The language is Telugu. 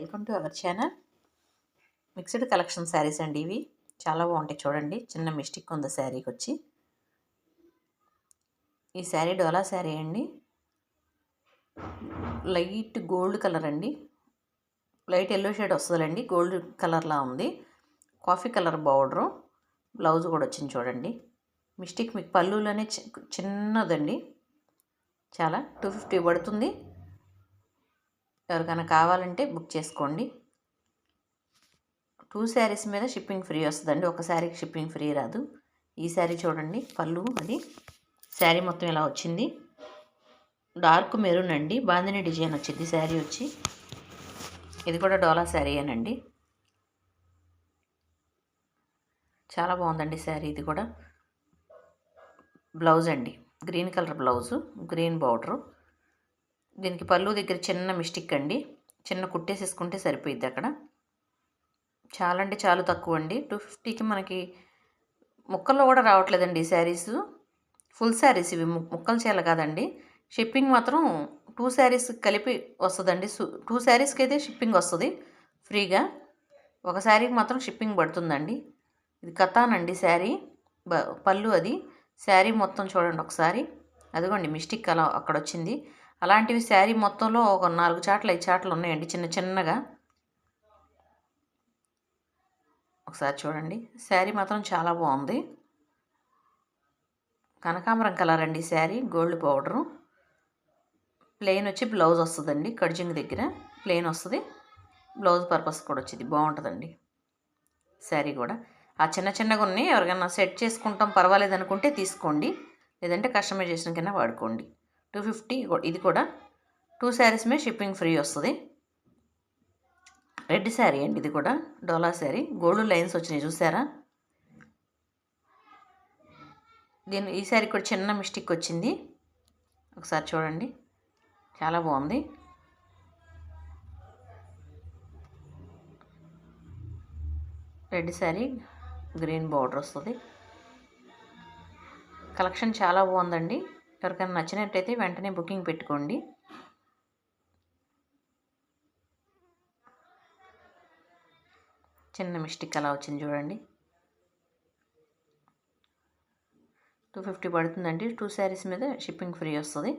Welcome to our channel. Mixed collection saris అండి. ఇవి చాలా బాగుంటాయి. చూడండి, చిన్న మిస్టేక్ ఉంది శారీకి వచ్చి. ఈ శారీ డోలా శారీ అండి. లైట్ గోల్డ్ కలర్ అండి. లైట్ ఎల్లో షేడ్ వస్తుందండి. గోల్డ్ కలర్లా ఉంది. కాఫీ కలర్ బార్డరు, బ్లౌజ్ కూడా వచ్చింది. చూడండి, మిస్టేక్ మీకు పళ్ళులోనే చిన్నదండి. చాలా 250 పడుతుంది. ఎవరికైనా కావాలంటే బుక్ చేసుకోండి. 2 శారీస్ మీద షిప్పింగ్ ఫ్రీ వస్తుందండి. ఒక శారీకి షిప్పింగ్ ఫ్రీ రాదు. ఈ శారీ చూడండి, పళ్ళు అది. శారీ మొత్తం ఇలా వచ్చింది. డార్క్ మెరూన్ అండి. బాందిని డిజైన్ వచ్చింది శారీ వచ్చి. ఇది కూడా డోలా శారీయేనండి. చాలా బాగుందండి శారీ. ఇది కూడా బ్లౌజ్ అండి. Green colour blouse, green border. దీనికి పళ్ళు దగ్గర చిన్న మిస్టేక్ అండి. చిన్న కుట్టేసేసుకుంటే సరిపోయిద్ది అక్కడ. చాలా అంటే చాలా తక్కువ అండి. 250కి మనకి ముక్కల్లో కూడా రావట్లేదండి ఈ శారీస్. ఫుల్ శారీస్ ఇవి, ముక్కలు చీల కాదండి. షిప్పింగ్ మాత్రం 2 శారీస్ కలిపి వస్తుందండి. 2 శారీస్కి అయితే షిప్పింగ్ వస్తుంది ఫ్రీగా. ఒక శారీకి మాత్రం షిప్పింగ్ పడుతుందండి. ఇది కతాన్ అండి శారీ. పళ్ళు అది. శారీ మొత్తం చూడండి ఒకసారి. అదిగోండి మిస్టేక్ అలా అక్కడ వచ్చింది. అలాంటివి శారీ మొత్తంలో ఒక 4 చాట్లు 5 చాట్లు ఉన్నాయండి, చిన్న చిన్నగా. ఒకసారి చూడండి. శారీ మాత్రం చాలా బాగుంది. కనకాంబరం కలర్ అండి శారీ. Gold powder. ప్లెయిన్ వచ్చి బ్లౌజ్ వస్తుందండి. కడ్జింగ్ దగ్గర ప్లెయిన్ వస్తుంది. బ్లౌజ్ పర్పస్ కూడా వచ్చింది. బాగుంటుందండి శారీ కూడా. ఆ చిన్న చిన్నగా ఉన్నాయి. ఎవరికైనా సెట్ చేసుకుంటాం పర్వాలేదు అనుకుంటే తీసుకోండి, లేదంటే కస్టమైజేషన్ కింద వాడుకోండి. 250 ఇది కూడా. 2 శారీస్ మీద షిప్పింగ్ ఫ్రీ వస్తుంది. రెడ్ శారీ అండి. ఇది కూడా డోలా శారీ. గోల్డ్ లైన్స్ వచ్చినాయి చూసారా. ఈ శారీ కూడా చిన్న మిస్టేక్ వచ్చింది. ఒకసారి చూడండి, చాలా బాగుంది. రెడ్ శారీ, గ్రీన్ బార్డర్ వస్తుంది. కలెక్షన్ చాలా బాగుందండి. ఎవరికైనా నచ్చినట్టయితే వెంటనే బుకింగ్ పెట్టుకోండి. చిన్న మిస్టేక్ అలా వచ్చింది చూడండి. 250 పడుతుందండి. 2 శారీస్ మీద షిప్పింగ్ ఫ్రీ వస్తుంది.